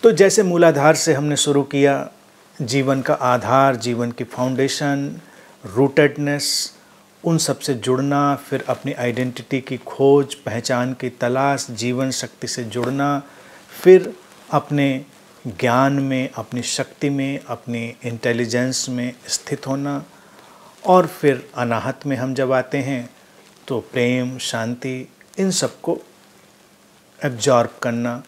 तो जैसे मूलाधार से हमने शुरू किया, जीवन का आधार, जीवन की फाउंडेशन, रूटेडनेस, उन सब से जुड़ना, फिर अपनी आइडेंटिटी की खोज, पहचान की तलाश, जीवन शक्ति से जुड़ना, फिर अपने ज्ञान में, अपनी शक्ति में, अपनी इंटेलिजेंस में स्थित होना, और फिर अनाहत में हम जब आते हैं तो प्रेम, शांति, इन सबको एब्जॉर्ब करना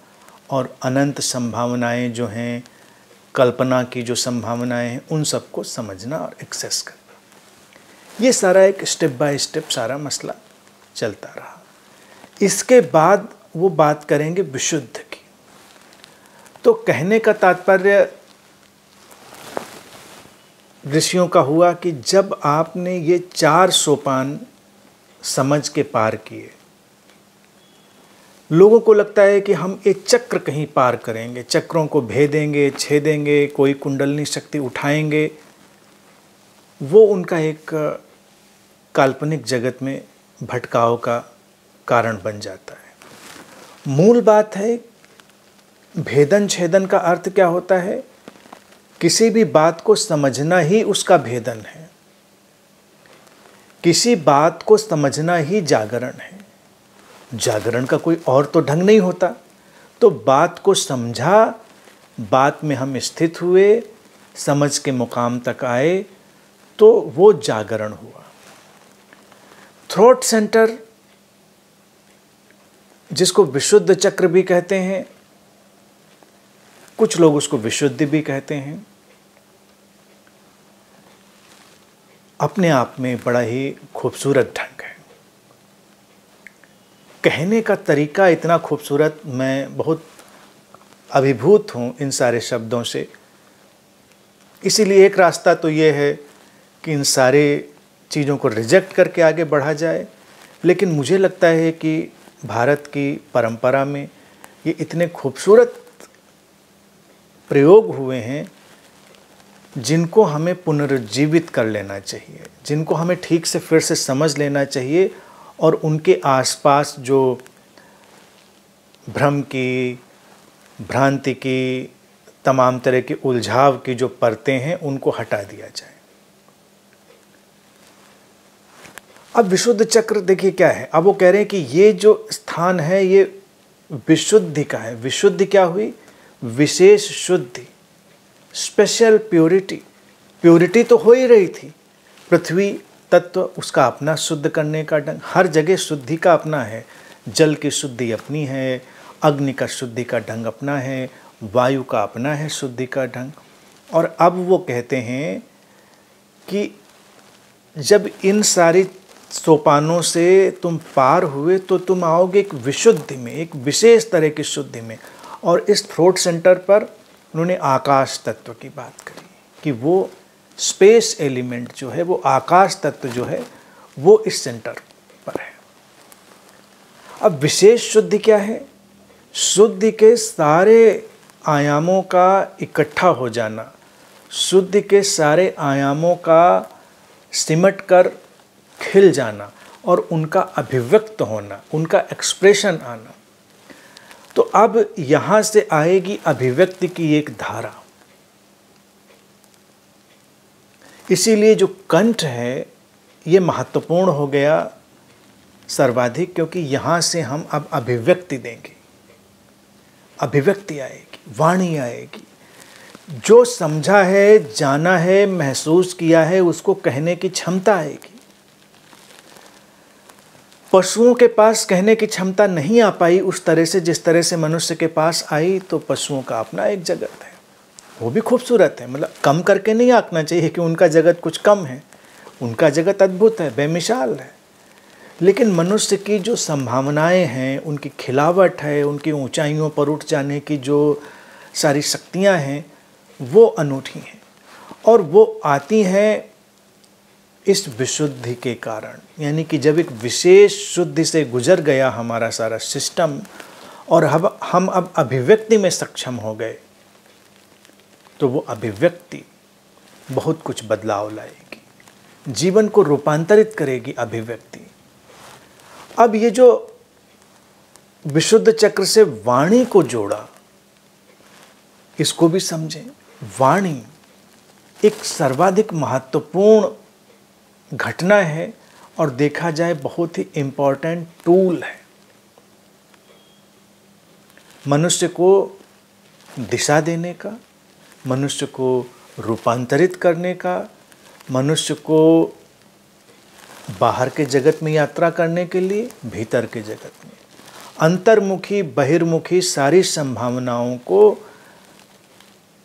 और अनंत संभावनाएं जो हैं, कल्पना की जो संभावनाएं हैं, उन सबको समझना और एक्सेस करना। ये सारा एक स्टेप बाय स्टेप सारा मसला चलता रहा। इसके बाद वो बात करेंगे विशुद्ध की। तो कहने का तात्पर्य ऋषियों का हुआ कि जब आपने ये 4 सोपान समझ के पार किए, लोगों को लगता है कि हम एक चक्र कहीं पार करेंगे, चक्रों को भेदेंगे, छेदेंगे, कोई कुंडलनी शक्ति उठाएंगे। वो उनका एक काल्पनिक जगत में भटकाव का कारण बन जाता है। मूल बात है, भेदन छेदन का अर्थ क्या होता है? किसी भी बात को समझना ही उसका भेदन है, किसी बात को समझना ही जागरण है। जागरण का कोई और तो ढंग नहीं होता। तो बात को समझा, बात में हम स्थित हुए, समझ के मुकाम तक आए, तो वो जागरण हुआ। थ्रोट सेंटर, जिसको विशुद्ध चक्र भी कहते हैं, कुछ लोग उसको विशुद्धि भी कहते हैं, अपने आप में बड़ा ही खूबसूरत ढंग है। कहने का तरीका इतना खूबसूरत, मैं बहुत अभिभूत हूँ इन सारे शब्दों से। इसीलिए एक रास्ता तो ये है कि इन सारे चीज़ों को रिजेक्ट करके आगे बढ़ा जाए, लेकिन मुझे लगता है कि भारत की परंपरा में ये इतने खूबसूरत प्रयोग हुए हैं जिनको हमें पुनर्जीवित कर लेना चाहिए, जिनको हमें ठीक से फिर से समझ लेना चाहिए, और उनके आसपास जो भ्रम की, भ्रांति की, तमाम तरह की उलझाव की जो परतें हैं, उनको हटा दिया जाए। अब विशुद्ध चक्र देखिए क्या है। अब वो कह रहे हैं कि ये जो स्थान है ये विशुद्धि का है। विशुद्धि क्या हुई? विशेष शुद्धि, स्पेशल प्योरिटी। प्योरिटी तो हो ही रही थी, पृथ्वी तत्व उसका अपना शुद्ध करने का ढंग, हर जगह शुद्धि का अपना है। जल की शुद्धि अपनी है, अग्नि का शुद्धि का ढंग अपना है, वायु का अपना है शुद्धि का ढंग। और अब वो कहते हैं कि जब इन सारी सोपानों से तुम पार हुए तो तुम आओगे एक विशुद्धि में, एक विशेष तरह की शुद्धि में। और इस थ्रोट सेंटर पर उन्होंने आकाश तत्व की बात करी कि वो स्पेस एलिमेंट जो है, वो आकाश तत्व जो है, वो इस सेंटर पर है। अब विशेष शुद्धि क्या है? शुद्धि के सारे आयामों का इकट्ठा हो जाना, शुद्धि के सारे आयामों का सिमट कर खिल जाना और उनका अभिव्यक्त होना, उनका एक्सप्रेशन आना। तो अब यहाँ से आएगी अभिव्यक्ति की एक धारा। इसीलिए जो कंठ है ये महत्वपूर्ण हो गया सर्वाधिक, क्योंकि यहाँ से हम अब अभिव्यक्ति देंगे, अभिव्यक्ति आएगी, वाणी आएगी। जो समझा है, जाना है, महसूस किया है, उसको कहने की क्षमता आएगी। पशुओं के पास कहने की क्षमता नहीं आ पाई उस तरह से जिस तरह से मनुष्य के पास आई, तो पशुओं का अपना एक जगत है, वो भी खूबसूरत है। मतलब कम करके नहीं आंकना चाहिए कि उनका जगत कुछ कम है, उनका जगत अद्भुत है, बेमिसाल है। लेकिन मनुष्य की जो संभावनाएं हैं, उनकी खिलावट है, उनकी ऊंचाइयों पर उठ जाने की जो सारी शक्तियां हैं, वो अनूठी हैं। और वो आती हैं इस विशुद्धि के कारण। यानी कि जब एक विशेष शुद्धि से गुजर गया हमारा सारा सिस्टम और हम अब अभिव्यक्ति में सक्षम हो गए, तो वो अभिव्यक्ति बहुत कुछ बदलाव लाएगी, जीवन को रूपांतरित करेगी अभिव्यक्ति। अब ये जो विशुद्ध चक्र से वाणी को जोड़ा, इसको भी समझें। वाणी एक सर्वाधिक महत्वपूर्ण घटना है और देखा जाए बहुत ही इम्पोर्टेंट टूल है। मनुष्य को दिशा देने का, मनुष्य को रूपांतरित करने का, मनुष्य को बाहर के जगत में यात्रा करने के लिए, भीतर के जगत में अंतर्मुखी बहिर्मुखी सारी संभावनाओं को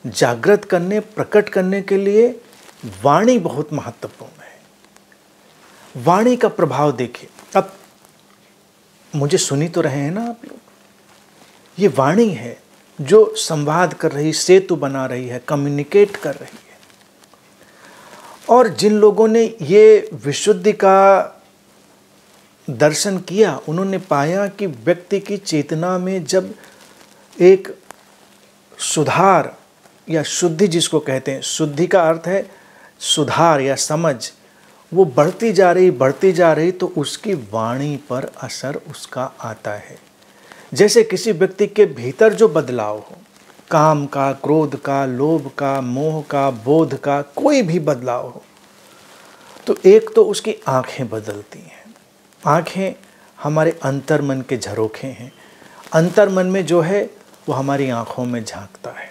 जागृत करने, प्रकट करने के लिए वाणी बहुत महत्वपूर्ण है। वाणी का प्रभाव देखिए। अब मुझे सुनी तो रहे हैं ना आप लोग, ये वाणी है जो संवाद कर रही, सेतु बना रही है, कम्युनिकेट कर रही है। और जिन लोगों ने ये विशुद्धि का दर्शन किया, उन्होंने पाया कि व्यक्ति की चेतना में जब एक सुधार या शुद्धि, जिसको कहते हैं, शुद्धि का अर्थ है सुधार या समझ, वो बढ़ती जा रही तो उसकी वाणी पर असर उसका आता है। जैसे किसी व्यक्ति के भीतर जो बदलाव हो, काम का, क्रोध का, लोभ का, मोह का, बोध का, कोई भी बदलाव हो, तो एक तो उसकी आंखें बदलती हैं। आंखें हमारे अंतर्मन के झरोखे हैं। अंतर्मन में जो है वो हमारी आंखों में झांकता है।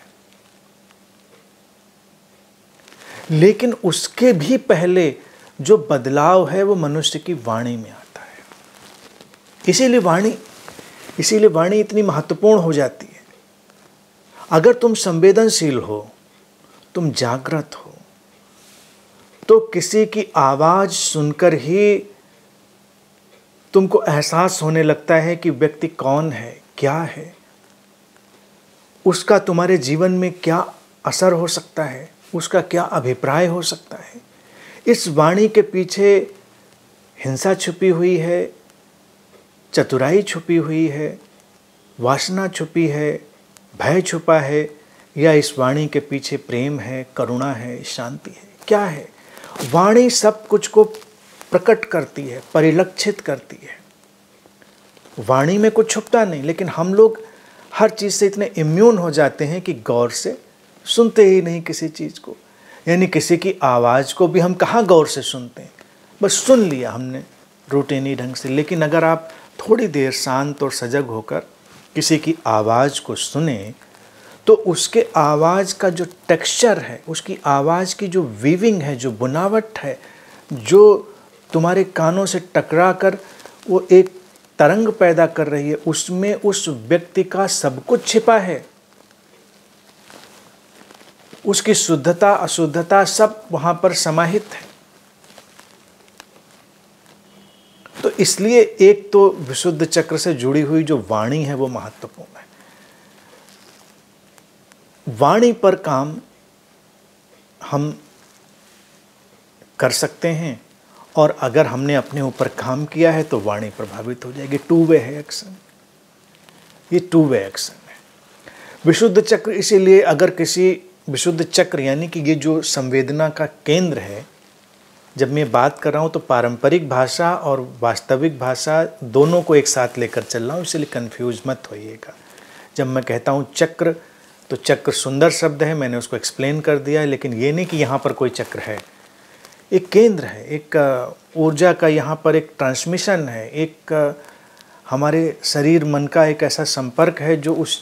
लेकिन उसके भी पहले जो बदलाव है वो मनुष्य की वाणी में आता है। इसीलिए वाणी इतनी महत्वपूर्ण हो जाती है। अगर तुम संवेदनशील हो, तुम जागृत हो, तो किसी की आवाज सुनकर ही तुमको एहसास होने लगता है कि व्यक्ति कौन है, क्या है, उसका तुम्हारे जीवन में क्या असर हो सकता है, उसका क्या अभिप्राय हो सकता है। इस वाणी के पीछे हिंसा छुपी हुई है, चतुराई छुपी हुई है, वासना छुपी है, भय छुपा है, या इस वाणी के पीछे प्रेम है, करुणा है, शांति है, क्या है। वाणी सब कुछ को प्रकट करती है, परिलक्षित करती है। वाणी में कुछ छुपता नहीं, लेकिन हम लोग हर चीज़ से इतने इम्यून हो जाते हैं कि गौर से सुनते ही नहीं किसी चीज़ को। यानी किसी की आवाज़ को भी हम कहाँ गौर से सुनते हैं, बस सुन लिया हमने रूटीनी ढंग से। लेकिन अगर आप थोड़ी देर शांत और सजग होकर किसी की आवाज़ को सुने, तो उसके आवाज़ का जो टेक्सचर है, उसकी आवाज़ की जो वीविंग है, जो बुनावट है, जो तुम्हारे कानों से टकरा कर वो एक तरंग पैदा कर रही है, उसमें उस व्यक्ति का सब कुछ छिपा है। उसकी शुद्धता अशुद्धता सब वहाँ पर समाहित है। तो इसलिए एक तो विशुद्ध चक्र से जुड़ी हुई जो वाणी है वो महत्वपूर्ण है। वाणी पर काम हम कर सकते हैं, और अगर हमने अपने ऊपर काम किया है तो वाणी प्रभावित हो जाएगी। टू वे है एक्शन, ये टू वे एक्शन है। विशुद्ध चक्र इसीलिए, अगर किसी विशुद्ध चक्र यानी कि ये जो संवेदना का केंद्र है, जब मैं बात कर रहा हूँ तो पारंपरिक भाषा और वास्तविक भाषा दोनों को एक साथ लेकर चल रहा हूँ, इसलिए कंफ्यूज मत होइएगा। जब मैं कहता हूँ चक्र, तो चक्र सुंदर शब्द है, मैंने उसको एक्सप्लेन कर दिया है, लेकिन ये नहीं कि यहाँ पर कोई चक्र है। एक केंद्र है, एक ऊर्जा का यहाँ पर एक ट्रांसमिशन है, एक हमारे शरीर मन का एक ऐसा संपर्क है जो उस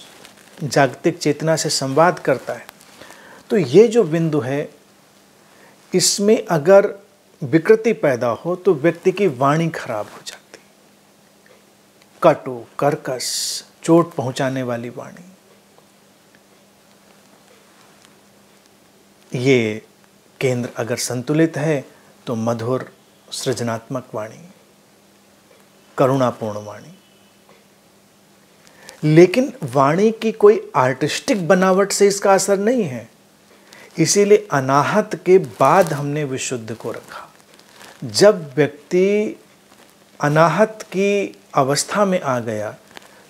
जागतिक चेतना से संवाद करता है। तो ये जो बिंदु है, इसमें अगर विकृति पैदा हो तो व्यक्ति की वाणी खराब हो जाती, कटु, कर्कश, चोट पहुंचाने वाली वाणी। ये केंद्र अगर संतुलित है तो मधुर सृजनात्मक वाणी, करुणापूर्ण वाणी। लेकिन वाणी की कोई आर्टिस्टिक बनावट से इसका असर नहीं है, इसीलिए अनाहत के बाद हमने विशुद्ध को रखा। जब व्यक्ति अनाहत की अवस्था में आ गया,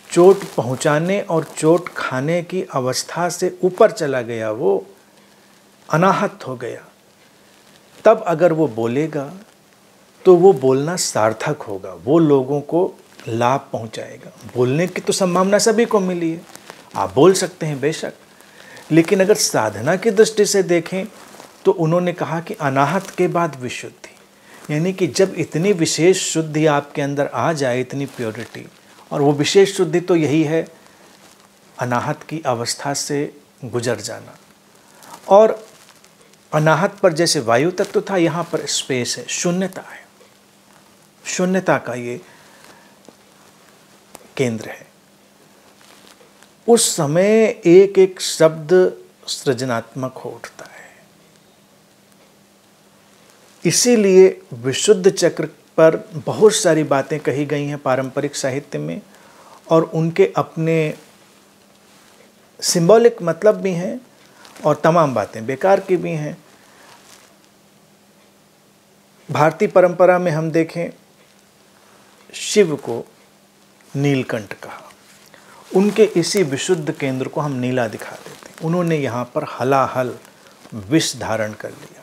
चोट पहुंचाने और चोट खाने की अवस्था से ऊपर चला गया, वो अनाहत हो गया, तब अगर वो बोलेगा तो वो बोलना सार्थक होगा, वो लोगों को लाभ पहुंचाएगा। बोलने की तो संभावना सभी को मिली है, आप बोल सकते हैं बेशक, लेकिन अगर साधना की दृष्टि से देखें तो उन्होंने कहा कि अनाहत के बाद विशुद्धि, यानी कि जब इतनी विशेष शुद्धि आपके अंदर आ जाए, इतनी प्योरिटी, और वो विशेष शुद्धि तो यही है अनाहत की अवस्था से गुजर जाना। और अनाहत पर जैसे वायु तत्व था, यहाँ पर स्पेस है, शून्यता है, शून्यता का ये केंद्र है। उस समय एक एक शब्द सृजनात्मक हो उठता है। इसीलिए विशुद्ध चक्र पर बहुत सारी बातें कही गई हैं पारंपरिक साहित्य में, और उनके अपने सिंबॉलिक मतलब भी हैं और तमाम बातें बेकार की भी हैं। भारतीय परंपरा में हम देखें, शिव को नीलकंठ कहा, उनके इसी विशुद्ध केंद्र को हम नीला दिखा देते हैं। उन्होंने यहाँ पर हलाहल विष धारण कर लिया।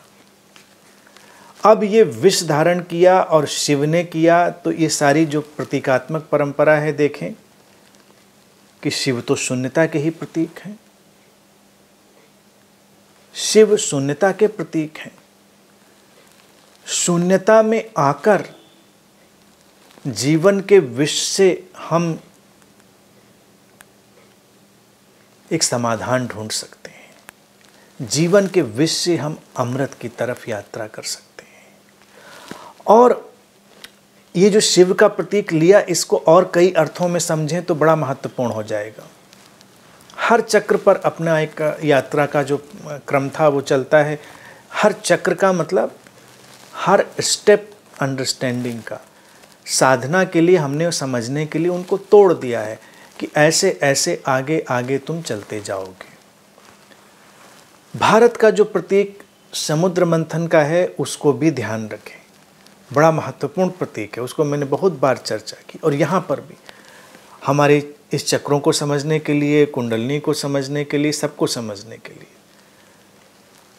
अब ये विष धारण किया और शिव ने किया, तो ये सारी जो प्रतीकात्मक परंपरा है, देखें कि शिव तो शून्यता के ही प्रतीक हैं, शिव शून्यता के प्रतीक हैं। शून्यता में आकर जीवन के विष से हम एक समाधान ढूंढ सकते हैं, जीवन के विष से हम अमृत की तरफ यात्रा कर सकते हैं। और ये जो शिव का प्रतीक लिया, इसको और कई अर्थों में समझें तो बड़ा महत्वपूर्ण हो जाएगा। हर चक्र पर अपना एक यात्रा का जो क्रम था वो चलता है। हर चक्र का मतलब हर स्टेप अंडरस्टैंडिंग का, साधना के लिए हमने समझने के लिए उनको तोड़ दिया है कि ऐसे ऐसे आगे आगे तुम चलते जाओगे। भारत का जो प्रतीक समुद्र मंथन का है, उसको भी ध्यान रखें, बड़ा महत्वपूर्ण प्रतीक है, उसको मैंने बहुत बार चर्चा की। और यहाँ पर भी हमारे इस चक्रों को समझने के लिए, कुंडलनी को समझने के लिए, सबको समझने के लिए,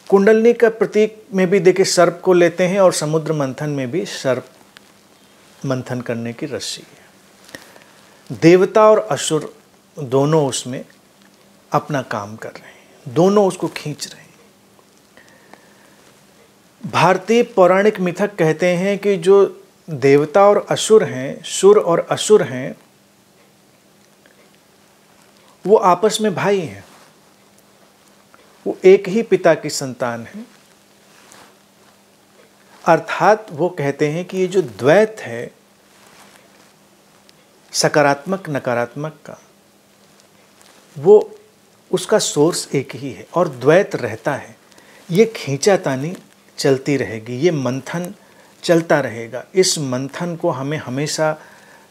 कुंडलनी का प्रतीक में भी देखिए सर्प को लेते हैं, और समुद्र मंथन में भी सर्प मंथन करने की रस्सी है। देवता और असुर दोनों उसमें अपना काम कर रहे हैं, दोनों उसको खींच रहे हैं। भारतीय पौराणिक मिथक कहते हैं कि जो देवता और असुर हैं, सुर और असुर हैं, वो आपस में भाई हैं, वो एक ही पिता की संतान हैं। अर्थात वो कहते हैं कि ये जो द्वैत है, सकारात्मक नकारात्मक का, वो उसका सोर्स एक ही है और द्वैत रहता है। ये खींचातानी चलती रहेगी, ये मंथन चलता रहेगा। इस मंथन को हमें हमेशा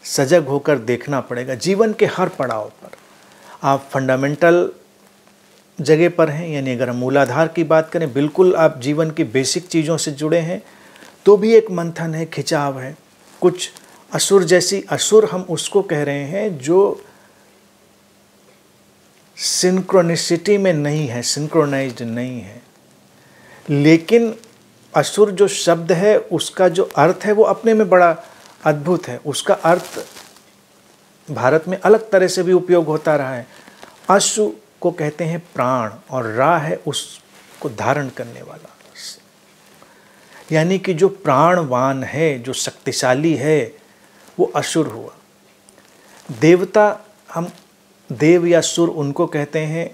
सजग होकर देखना पड़ेगा। जीवन के हर पड़ाव पर, आप फंडामेंटल जगह पर हैं, यानी अगर हम मूलाधार की बात करें, बिल्कुल आप जीवन की बेसिक चीज़ों से जुड़े हैं, तो भी एक मंथन है, खिंचाव है। कुछ असुर जैसी, असुर हम उसको कह रहे हैं जो सिंक्रोनिसिटी में नहीं है, सिंक्रोनाइज्ड नहीं है। लेकिन असुर जो शब्द है, उसका जो अर्थ है वो अपने में बड़ा अद्भुत है। उसका अर्थ भारत में अलग तरह से भी उपयोग होता रहा है। अश्व को कहते हैं प्राण, और रा है उसको धारण करने वाला, यानी कि जो प्राणवान है, जो शक्तिशाली है, वो असुर हुआ। देवता, हम देव या सुर उनको कहते हैं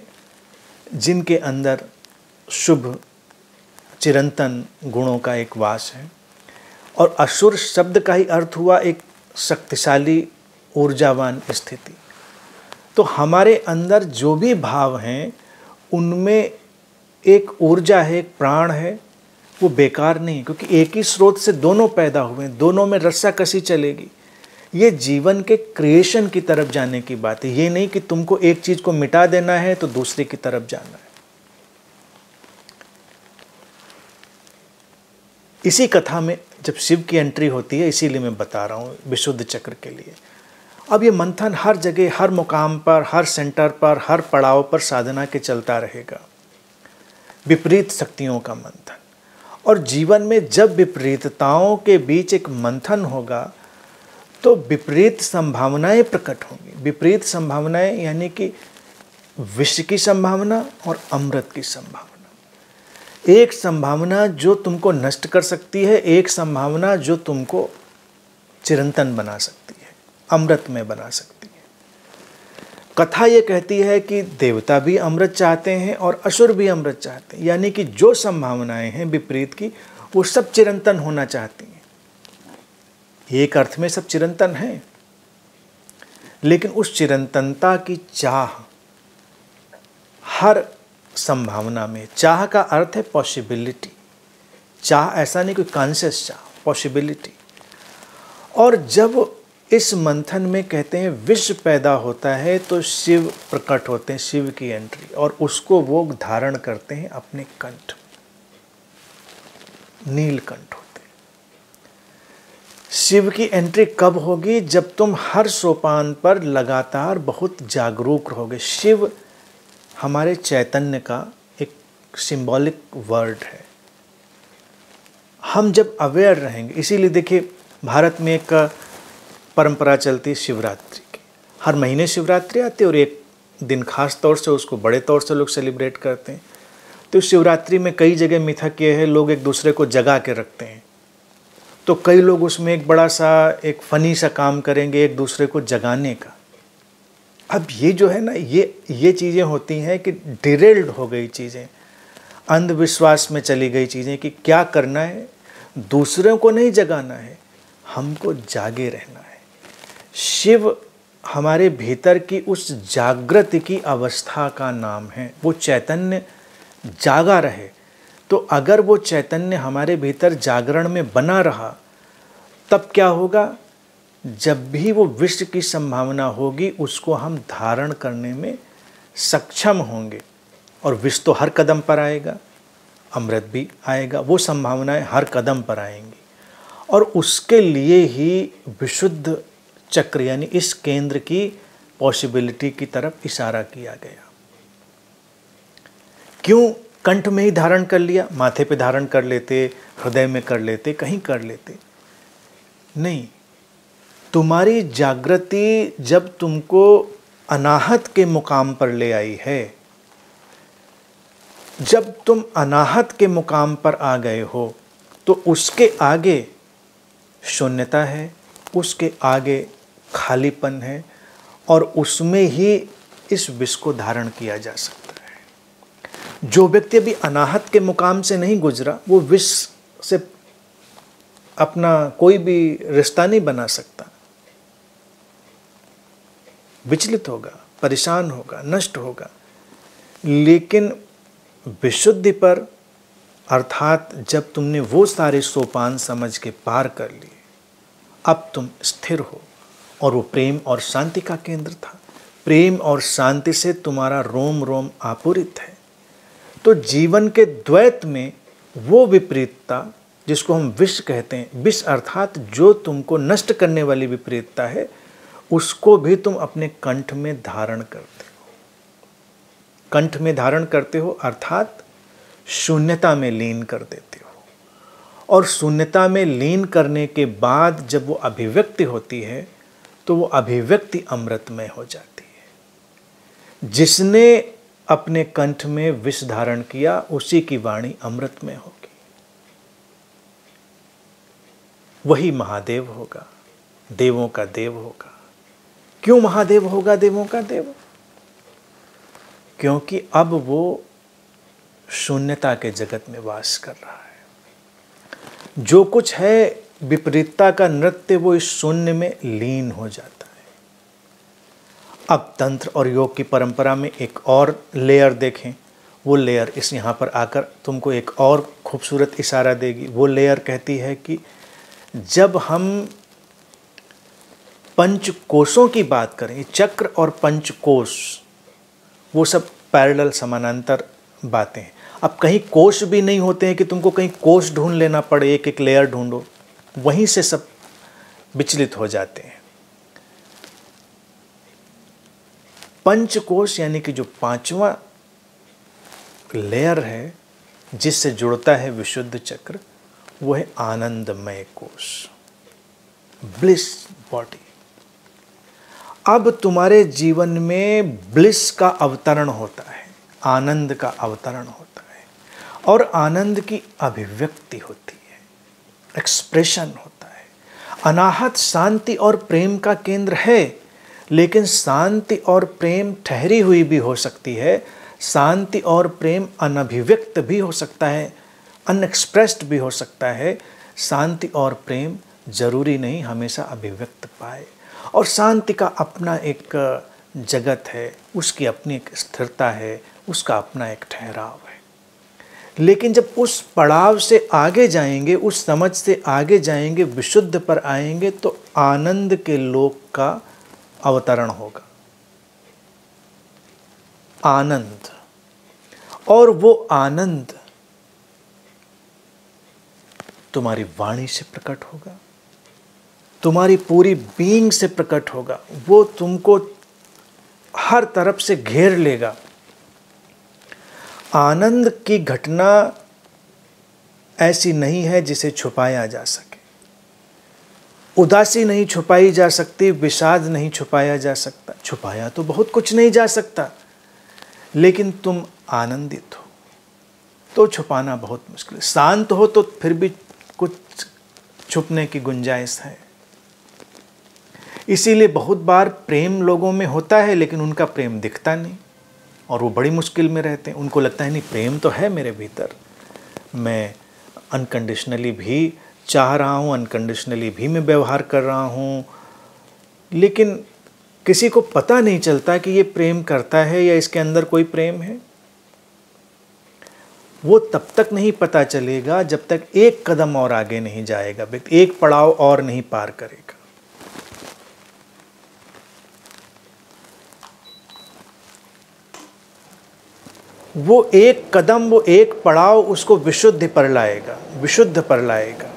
जिनके अंदर शुभ चिरंतन गुणों का एक वास है। और असुर शब्द का ही अर्थ हुआ एक शक्तिशाली ऊर्जावान स्थिति। तो हमारे अंदर जो भी भाव हैं, उनमें एक ऊर्जा है, एक प्राण है, वो बेकार नहीं, क्योंकि एक ही स्रोत से दोनों पैदा हुए हैं, दोनों में रस्साकसी चलेगी। ये जीवन के क्रिएशन की तरफ जाने की बात है। ये नहीं कि तुमको एक चीज़ को मिटा देना है तो दूसरे की तरफ जाना है। इसी कथा में जब शिव की एंट्री होती है, इसीलिए मैं बता रहा हूँ विशुद्ध चक्र के लिए। अब ये मंथन हर जगह, हर मुकाम पर, हर सेंटर पर, हर पड़ाव पर साधना के चलता रहेगा। विपरीत शक्तियों का मंथन, और जीवन में जब विपरीतताओं के बीच एक मंथन होगा तो विपरीत संभावनाएं प्रकट होंगी। विपरीत संभावनाएं यानी कि विष की संभावना और अमृत की संभावना। एक संभावना जो तुमको नष्ट कर सकती है, एक संभावना जो तुमको चिरंतन बना सकती है, अमृत में बना सकती है। कथा ये कहती है कि देवता भी अमृत चाहते हैं और असुर भी अमृत चाहते हैं, यानी कि जो संभावनाएं हैं विपरीत की वो सब चिरंतन होना चाहती हैं। एक अर्थ में सब चिरंतन हैं, लेकिन उस चिरंतनता की चाह हर संभावना में, चाह का अर्थ है पॉसिबिलिटी, चाह ऐसा नहीं कोई कॉन्शियस चाह, पॉसिबिलिटी। और जब इस मंथन में कहते हैं विष पैदा होता है तो शिव प्रकट होते हैं, शिव की एंट्री, और उसको वो धारण करते हैं अपने कंठ, नीलकंठ होते हैं। शिव की एंट्री कब होगी? जब तुम हर सोपान पर लगातार बहुत जागरूक रहोगे। शिव हमारे चैतन्य का एक सिंबॉलिक वर्ड है। हम जब अवेयर रहेंगे, इसीलिए देखिए भारत में एक परंपरा चलती है शिवरात्रि की। हर महीने शिवरात्रि आती है और एक दिन खास तौर से उसको बड़े तौर से लोग सेलिब्रेट करते हैं। तो शिवरात्रि में कई जगह मिथक ये है, लोग एक दूसरे को जगा के रखते हैं। तो कई लोग उसमें एक बड़ा सा एक फनी सा काम करेंगे एक दूसरे को जगाने का। अब ये जो है ना, ये चीज़ें होती हैं कि डिरेल्ड हो गई चीज़ें, अंधविश्वास में चली गई चीज़ें कि क्या करना है, दूसरों को नहीं जगाना है, हमको जागे रहना है। शिव हमारे भीतर की उस जागृति की अवस्था का नाम है। वो चैतन्य जागा रहे, तो अगर वो चैतन्य हमारे भीतर जागरण में बना रहा, तब क्या होगा? जब भी वो विष की संभावना होगी उसको हम धारण करने में सक्षम होंगे। और विष तो हर कदम पर आएगा, अमृत भी आएगा, वो संभावनाएं हर कदम पर आएंगी। और उसके लिए ही विशुद्ध चक्र यानी इस केंद्र की पॉसिबिलिटी की तरफ इशारा किया गया। क्यों कंठ में ही धारण कर लिया? माथे पे धारण कर लेते, हृदय में कर लेते, कहीं कर लेते नहीं। तुम्हारी जागृति जब तुमको अनाहत के मुकाम पर ले आई है, जब तुम अनाहत के मुकाम पर आ गए हो, तो उसके आगे शून्यता है, उसके आगे खालीपन है, और उसमें ही इस विष को धारण किया जा सकता है। जो व्यक्ति अभी अनाहत के मुकाम से नहीं गुजरा, वो विष से अपना कोई भी रिश्ता नहीं बना सकता, विचलित होगा, परेशान होगा, नष्ट होगा। लेकिन विशुद्धि पर, अर्थात जब तुमने वो सारे सोपान समझ के पार कर लिए, अब तुम स्थिर हो। और वो प्रेम और शांति का केंद्र था। प्रेम और शांति से तुम्हारा रोम रोम आपूरित है। तो जीवन के द्वैत में वो विपरीतता जिसको हम विष कहते हैं, विष अर्थात जो तुमको नष्ट करने वाली विपरीतता है, उसको भी तुम अपने कंठ में धारण करते हो। कंठ में धारण करते हो अर्थात शून्यता में लीन कर देते हो। और शून्यता में लीन करने के बाद जब वो अभिव्यक्ति होती है, तो वो अभिव्यक्ति अमृतमय हो जाती है। जिसने अपने कंठ में विष धारण किया, उसी की वाणी अमृतमय होगी। वही महादेव होगा, देवों का देव होगा। क्यों महादेव होगा देवों का देव? क्योंकि अब वो शून्यता के जगत में वास कर रहा है। जो कुछ है विपरीतता का नृत्य, वो इस शून्य में लीन हो जाता है। अब तंत्र और योग की परंपरा में एक और लेयर देखें। वो लेयर इस यहाँ पर आकर तुमको एक और खूबसूरत इशारा देगी। वो लेयर कहती है कि जब हम पंचकोशों की बात करें, चक्र और पंचकोश वो सब पैरेलल समानांतर बातें हैं। अब कहीं कोश भी नहीं होते हैं कि तुमको कहीं कोश ढूंढ लेना पड़े, एक एक लेयर ढूंढो, वहीं से सब विचलित हो जाते हैं। पंचकोश यानी कि जो पांचवा लेयर है जिससे जुड़ता है विशुद्ध चक्र, वो है आनंदमय कोश, ब्लिस बॉडी। अब तुम्हारे जीवन में ब्लिस का अवतरण होता है, आनंद का अवतरण होता है, और आनंद की अभिव्यक्ति होती है, एक्सप्रेशन होता है। अनाहत शांति और प्रेम का केंद्र है, लेकिन शांति और प्रेम ठहरी हुई भी हो सकती है, शांति और प्रेम अनभिव्यक्त भी हो सकता है, अनएक्सप्रेस्ड भी हो सकता है। शांति और प्रेम जरूरी नहीं हमेशा अभिव्यक्त पाए, और शांति का अपना एक जगत है, उसकी अपनी एक स्थिरता है, उसका अपना एक ठहराव है। लेकिन जब उस पड़ाव से आगे जाएंगे, उस समझ से आगे जाएंगे, विशुद्ध पर आएंगे, तो आनंद के लोक का अवतरण होगा। आनंद, और वो आनंद तुम्हारी वाणी से प्रकट होगा, तुम्हारी पूरी बीइंग से प्रकट होगा। वो तुमको हर तरफ से घेर लेगा। आनंद की घटना ऐसी नहीं है जिसे छुपाया जा सके। उदासी नहीं छुपाई जा सकती, विषाद नहीं छुपाया जा सकता। छुपाया तो बहुत कुछ नहीं जा सकता, लेकिन तुम आनंदित हो तो छुपाना बहुत मुश्किल है। शांत हो तो फिर भी कुछ छुपने की गुंजाइश है। इसीलिए बहुत बार प्रेम लोगों में होता है, लेकिन उनका प्रेम दिखता नहीं, और वो बड़ी मुश्किल में रहते हैं। उनको लगता है नहीं, प्रेम तो है मेरे भीतर, मैं अनकंडीशनली भी चाह रहा हूँ, अनकंडीशनली भी मैं व्यवहार कर रहा हूँ, लेकिन किसी को पता नहीं चलता कि ये प्रेम करता है या इसके अंदर कोई प्रेम है। वो तब तक नहीं पता चलेगा जब तक एक कदम और आगे नहीं जाएगा, व्यक्ति एक पड़ाव और नहीं पार करेगा। वो एक कदम, वो एक पड़ाव उसको विशुद्ध पर लाएगा, विशुद्ध पर लाएगा।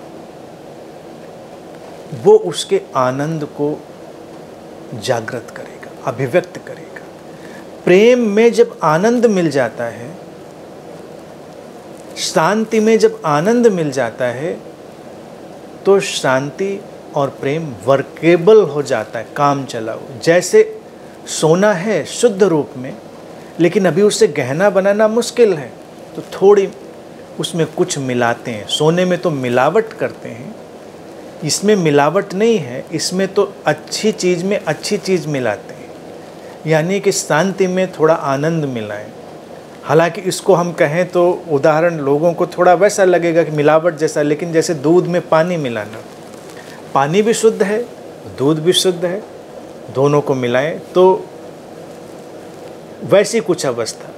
वो उसके आनंद को जागृत करेगा, अभिव्यक्त करेगा। प्रेम में जब आनंद मिल जाता है, शांति में जब आनंद मिल जाता है, तो शांति और प्रेम वर्केबल हो जाता है, काम चलाओ। जैसे सोना है शुद्ध रूप में, लेकिन अभी उससे गहना बनाना मुश्किल है, तो थोड़ी उसमें कुछ मिलाते हैं। सोने में तो मिलावट करते हैं, इसमें मिलावट नहीं है, इसमें तो अच्छी चीज़ में अच्छी चीज़ मिलाते हैं, यानी कि शांति में थोड़ा आनंद मिलाएं। हालांकि इसको हम कहें तो उदाहरण लोगों को थोड़ा वैसा लगेगा कि मिलावट जैसा, लेकिन जैसे दूध में पानी मिलाना, पानी भी शुद्ध है, दूध भी शुद्ध है, दोनों को मिलाएं तो वैसी कुछ अवस्था।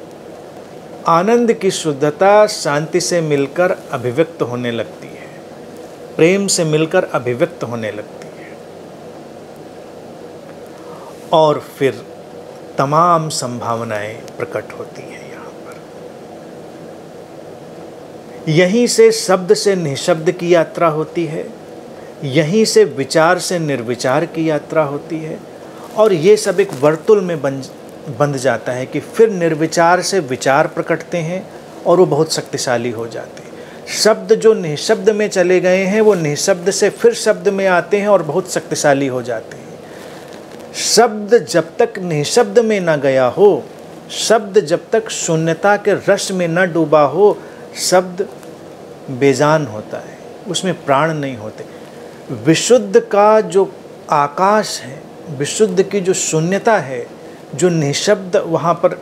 आनंद की शुद्धता शांति से मिलकर अभिव्यक्त होने लगती है, प्रेम से मिलकर अभिव्यक्त होने लगती है, और फिर तमाम संभावनाएं प्रकट होती हैं। यहाँ पर यहीं से शब्द से निःशब्द की यात्रा होती है, यहीं से विचार से निर्विचार की यात्रा होती है, और ये सब एक वर्तुल में बंध जाता है कि फिर निर्विचार से विचार प्रकटते हैं और वो बहुत शक्तिशाली हो जाते हैं। शब्द जो निःशब्द में चले गए हैं, वो निःशब्द से फिर शब्द में आते हैं और बहुत शक्तिशाली हो जाते हैं। शब्द जब तक निःशब्द में न गया हो, शब्द जब तक शून्यता के रस में न डूबा हो, शब्द बेजान होता है, उसमें प्राण नहीं होते। विशुद्ध का जो आकाश है, विशुद्ध की जो शून्यता है, जो निःशब्द वहाँ पर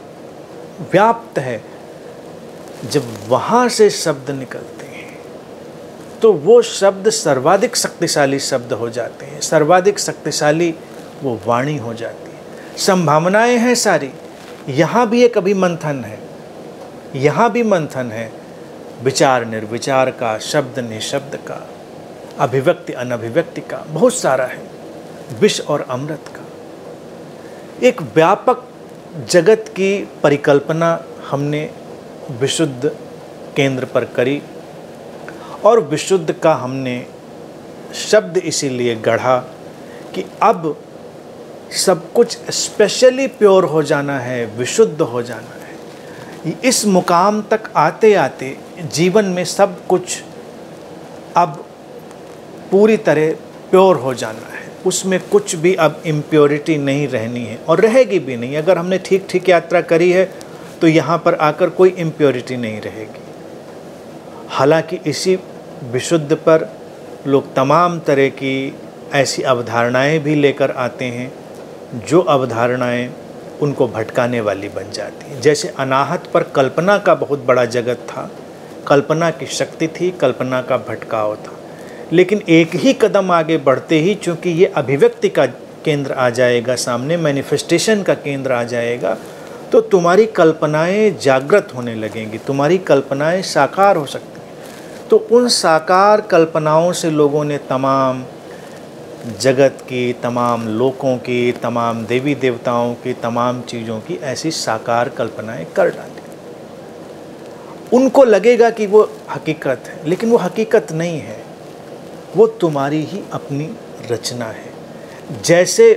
व्याप्त है, जब वहाँ से शब्द निकलते हैं तो वो शब्द सर्वाधिक शक्तिशाली शब्द हो जाते हैं, सर्वाधिक शक्तिशाली वो वाणी हो जाती है। संभावनाएं हैं सारी। यहाँ भी एक अभिमंथन है, यहाँ भी मंथन है, विचार निर्विचार का, शब्द निःशब्द का, अभिव्यक्ति अनभिव्यक्ति का, बहुत सारा है, विष और अमृत का। एक व्यापक जगत की परिकल्पना हमने विशुद्ध केंद्र पर करी, और विशुद्ध का हमने शब्द इसीलिए गढ़ा कि अब सब कुछ स्पेशली प्योर हो जाना है, विशुद्ध हो जाना है। इस मुकाम तक आते आते जीवन में सब कुछ अब पूरी तरह प्योर हो जाना है, उसमें कुछ भी अब इम्प्योरिटी नहीं रहनी है और रहेगी भी नहीं। अगर हमने ठीक ठीक यात्रा करी है तो यहाँ पर आकर कोई इम्प्योरिटी नहीं रहेगी। हालांकि इसी विशुद्ध पर लोग तमाम तरह की ऐसी अवधारणाएं भी लेकर आते हैं जो अवधारणाएं उनको भटकाने वाली बन जाती हैं। जैसे अनाहत पर कल्पना का बहुत बड़ा जगत था, कल्पना की शक्ति थी, कल्पना का भटकाव था, लेकिन एक ही कदम आगे बढ़ते ही चूँकि ये अभिव्यक्ति का केंद्र आ जाएगा सामने, मैनिफेस्टेशन का केंद्र आ जाएगा, तो तुम्हारी कल्पनाएं जागृत होने लगेंगी, तुम्हारी कल्पनाएं साकार हो सकती हैं। तो उन साकार कल्पनाओं से लोगों ने तमाम जगत की, तमाम लोकों की, तमाम देवी देवताओं की, तमाम चीज़ों की ऐसी साकार कल्पनाएं कर डाली। उनको लगेगा कि वो हकीकत है, लेकिन वो हकीकत नहीं है, वो तुम्हारी ही अपनी रचना है। जैसे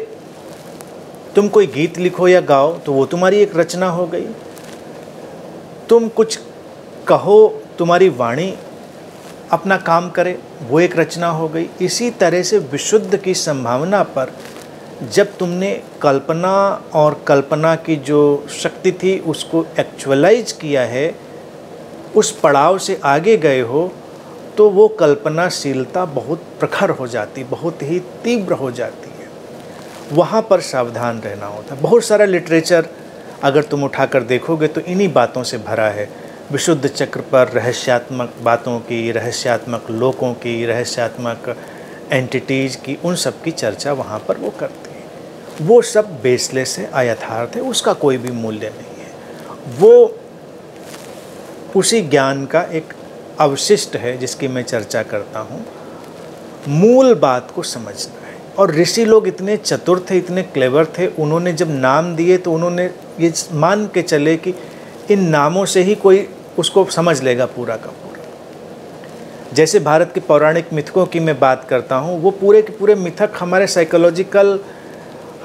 तुम कोई गीत लिखो या गाओ तो वो तुम्हारी एक रचना हो गई, तुम कुछ कहो, तुम्हारी वाणी अपना काम करे, वो एक रचना हो गई। इसी तरह से विशुद्ध की संभावना पर जब तुमने कल्पना और कल्पना की जो शक्ति थी उसको एक्चुअलाइज किया है, उस पड़ाव से आगे गए हो, तो वो कल्पनाशीलता बहुत प्रखर हो जाती, बहुत ही तीव्र हो जाती है। वहाँ पर सावधान रहना होता है। बहुत सारा लिटरेचर अगर तुम उठाकर देखोगे तो इन्हीं बातों से भरा है। विशुद्ध चक्र पर रहस्यात्मक बातों की, रहस्यात्मक लोकों की, रहस्यात्मक एंटिटीज़ की, उन सब की चर्चा वहाँ पर वो करते हैं। वो सब बेसलेस है, अयथार्थ है, उसका कोई भी मूल्य नहीं है। वो उसी ज्ञान का एक अवशिष्ट है जिसकी मैं चर्चा करता हूँ। मूल बात को समझना है। और ऋषि लोग इतने चतुर थे, इतने क्लेवर थे, उन्होंने जब नाम दिए तो उन्होंने ये मान के चले कि इन नामों से ही कोई उसको समझ लेगा पूरा का पूरा। जैसे भारत के पौराणिक मिथकों की मैं बात करता हूँ, वो पूरे के पूरे मिथक हमारे साइकोलॉजिकल,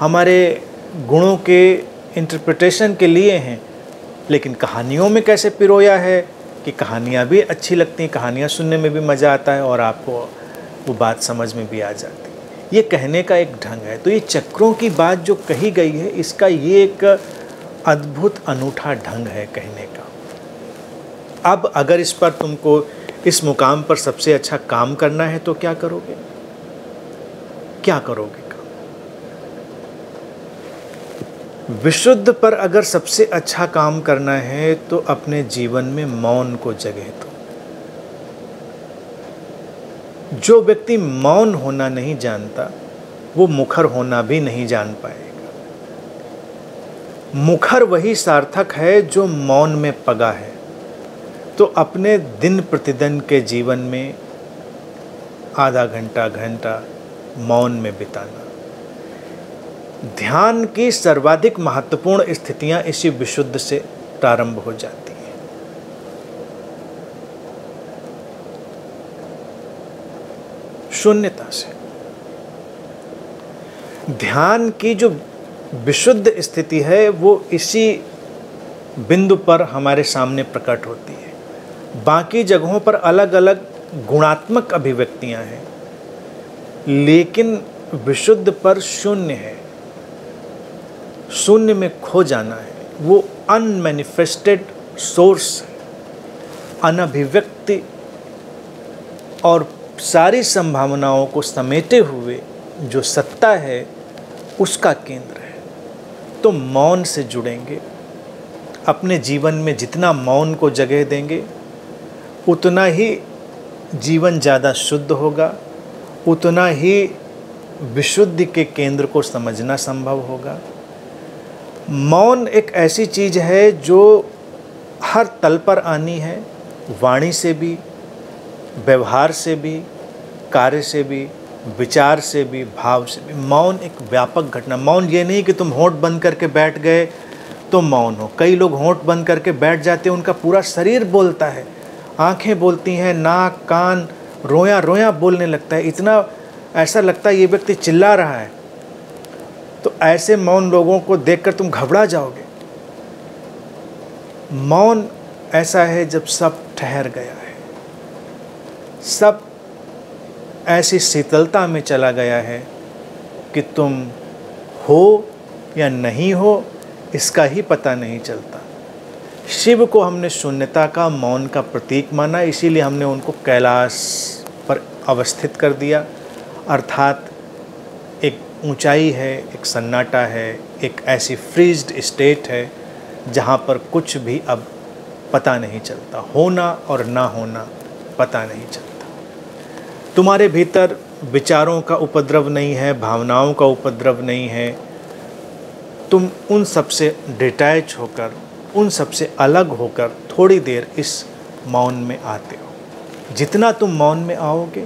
हमारे गुणों के इंटरप्रिटेशन के लिए हैं, लेकिन कहानियों में कैसे पिरोया है कि कहानियाँ भी अच्छी लगती हैं, कहानियाँ सुनने में भी मज़ा आता है और आपको वो बात समझ में भी आ जाती है। ये कहने का एक ढंग है। तो ये चक्रों की बात जो कही गई है, इसका ये एक अद्भुत अनूठा ढंग है कहने का। अब अगर इस पर तुमको इस मुकाम पर सबसे अच्छा काम करना है तो क्या करोगे? क्या करोगे? विशुद्ध पर अगर सबसे अच्छा काम करना है तो अपने जीवन में मौन को जगह दो। जो व्यक्ति मौन होना नहीं जानता वो मुखर होना भी नहीं जान पाएगा। मुखर वही सार्थक है जो मौन में पगा है। तो अपने दिन प्रतिदिन के जीवन में आधा घंटा घंटा मौन में बिताना। ध्यान की सर्वाधिक महत्वपूर्ण स्थितियां इसी विशुद्ध से प्रारंभ हो जाती हैं। शून्यता से। ध्यान की जो विशुद्ध स्थिति है वो इसी बिंदु पर हमारे सामने प्रकट होती है। बाकी जगहों पर अलग अलग गुणात्मक अभिव्यक्तियां हैं, लेकिन विशुद्ध पर शून्य है। शून्य में खो जाना है। वो अनमैनिफेस्टेड सोर्स, अनभिव्यक्ति और सारी संभावनाओं को समेटे हुए जो सत्ता है उसका केंद्र है। तो मौन से जुड़ेंगे। अपने जीवन में जितना मौन को जगह देंगे उतना ही जीवन ज़्यादा शुद्ध होगा, उतना ही विशुद्धि के केंद्र को समझना संभव होगा। मौन एक ऐसी चीज़ है जो हर तल पर आनी है, वाणी से भी, व्यवहार से भी, कार्य से भी, विचार से भी, भाव से भी। मौन एक व्यापक घटना। मौन ये नहीं कि तुम होंठ बंद करके बैठ गए तो मौन हो। कई लोग होंठ बंद करके बैठ जाते हैं, उनका पूरा शरीर बोलता है, आंखें बोलती हैं, नाक, कान, रोया रोया बोलने लगता है। इतना ऐसा लगता है ये व्यक्ति चिल्ला रहा है। तो ऐसे मौन लोगों को देखकर तुम घबरा जाओगे। मौन ऐसा है जब सब ठहर गया है, सब ऐसी शीतलता में चला गया है कि तुम हो या नहीं हो इसका ही पता नहीं चलता। शिव को हमने शून्यता का, मौन का प्रतीक माना, इसीलिए हमने उनको कैलाश पर अवस्थित कर दिया। अर्थात एक ऊंचाई है, एक सन्नाटा है, एक ऐसी फ्रीज्ड स्टेट है जहाँ पर कुछ भी अब पता नहीं चलता, होना और ना होना पता नहीं चलता। तुम्हारे भीतर विचारों का उपद्रव नहीं है, भावनाओं का उपद्रव नहीं है। तुम उन सब से डिटैच होकर, उन सब से अलग होकर थोड़ी देर इस मौन में आते हो। जितना तुम मौन में आओगे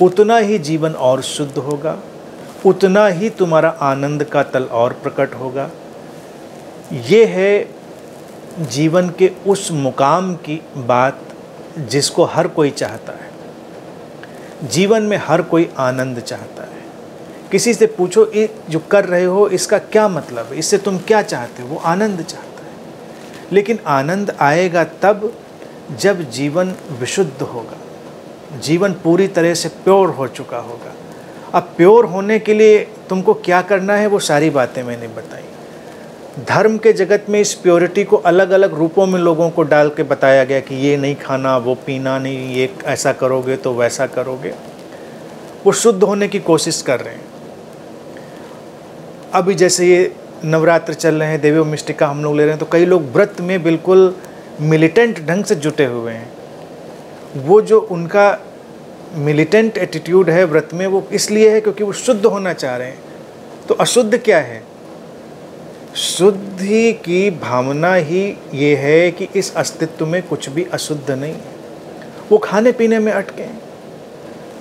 उतना ही जीवन और शुद्ध होगा, उतना ही तुम्हारा आनंद का तल और प्रकट होगा। ये है जीवन के उस मुकाम की बात जिसको हर कोई चाहता है। जीवन में हर कोई आनंद चाहता है। किसी से पूछो ये जो कर रहे हो इसका क्या मतलब है, इससे तुम क्या चाहते हो? वो आनंद चाहता है। लेकिन आनंद आएगा तब जब जीवन विशुद्ध होगा, जीवन पूरी तरह से प्योर हो चुका होगा। अब प्योर होने के लिए तुमको क्या करना है वो सारी बातें मैंने बताई। धर्म के जगत में इस प्योरिटी को अलग अलग रूपों में लोगों को डाल के बताया गया कि ये नहीं खाना, वो पीना नहीं, ये ऐसा करोगे तो वैसा करोगे। वो शुद्ध होने की कोशिश कर रहे हैं। अभी जैसे ये नवरात्र चल रहे हैं, देवी मिष्टिका हम लोग ले रहे हैं, तो कई लोग व्रत में बिल्कुल मिलिटेंट ढंग से जुटे हुए हैं। वो जो उनका मिलिटेंट एटीट्यूड है व्रत में, वो इसलिए है क्योंकि वो शुद्ध होना चाह रहे हैं। तो अशुद्ध क्या है? शुद्धि की भावना ही ये है कि इस अस्तित्व में कुछ भी अशुद्ध नहीं है। वो खाने पीने में अटके हैं,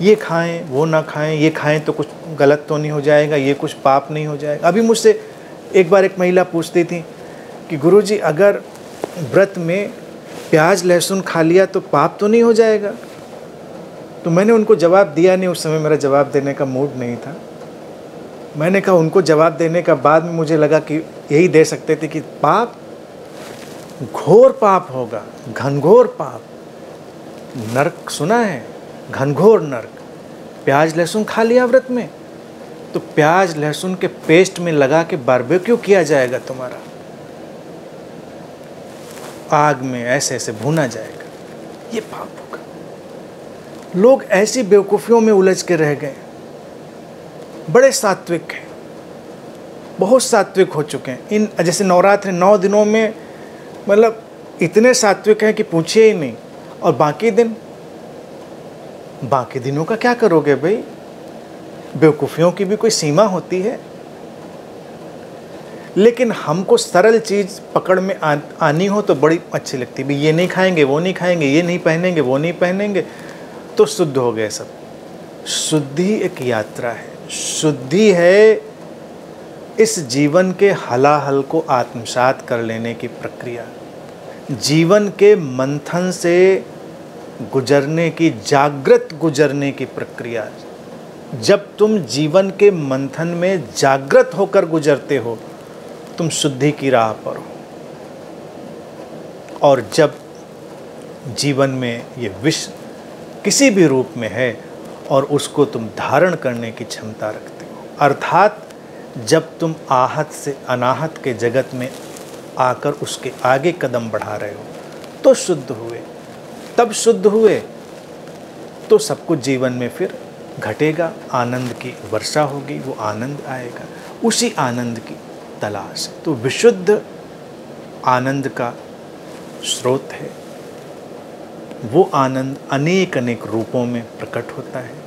ये खाएं वो ना खाएं, ये खाएं तो कुछ गलत तो नहीं हो जाएगा, ये कुछ पाप नहीं हो जाएगा। अभी मुझसे एक बार एक महिला पूछती थी कि गुरुजी अगर व्रत में प्याज लहसुन खा लिया तो पाप तो नहीं हो जाएगा? तो मैंने उनको जवाब दिया नहीं, उस समय मेरा जवाब देने का मूड नहीं था। मैंने कहा उनको जवाब देने का बाद में मुझे लगा कि यही दे सकते थे कि पाप घोर पाप होगा, घनघोर पाप। नरक सुना है? घनघोर नरक। प्याज लहसुन खा लिया व्रत में तो प्याज लहसुन के पेस्ट में लगा के बारबेक्यू किया जाएगा, तुम्हारा आग में ऐसे ऐसे भुना जाएगा, ये पाप होगा। लोग ऐसी बेवकूफ़ियों में उलझ के रह गए। बड़े सात्विक हैं, बहुत सात्विक हो चुके हैं। इन जैसे नवरात्र 9 दिनों में मतलब इतने सात्विक हैं कि पूछिए ही नहीं। और बाकी दिनों का क्या करोगे भाई? बेवकूफ़ियों की भी कोई सीमा होती है। लेकिन हमको सरल चीज़ पकड़ में आनी हो तो बड़ी अच्छी लगती है। ये नहीं खाएंगे, वो नहीं खाएंगे, ये नहीं पहनेंगे, वो नहीं पहनेंगे, तो शुद्ध हो गए सब। शुद्धि एक यात्रा है। शुद्धि है इस जीवन के हलाहल को आत्मसात कर लेने की प्रक्रिया, जीवन के मंथन से गुजरने की, जागृत गुजरने की प्रक्रिया। जब तुम जीवन के मंथन में जागृत होकर गुजरते हो तुम शुद्धि की राह पर हो। और जब जीवन में ये विष किसी भी रूप में है और उसको तुम धारण करने की क्षमता रखते हो, अर्थात जब तुम आहत से अनाहत के जगत में आकर उसके आगे कदम बढ़ा रहे हो तो शुद्ध हुए। तब शुद्ध हुए तो सब कुछ जीवन में फिर घटेगा, आनंद की वर्षा होगी, वो आनंद आएगा, उसी आनंद की तलाश है। तो विशुद्ध आनंद का स्रोत है। वो आनंद अनेक अनेक रूपों में प्रकट होता है।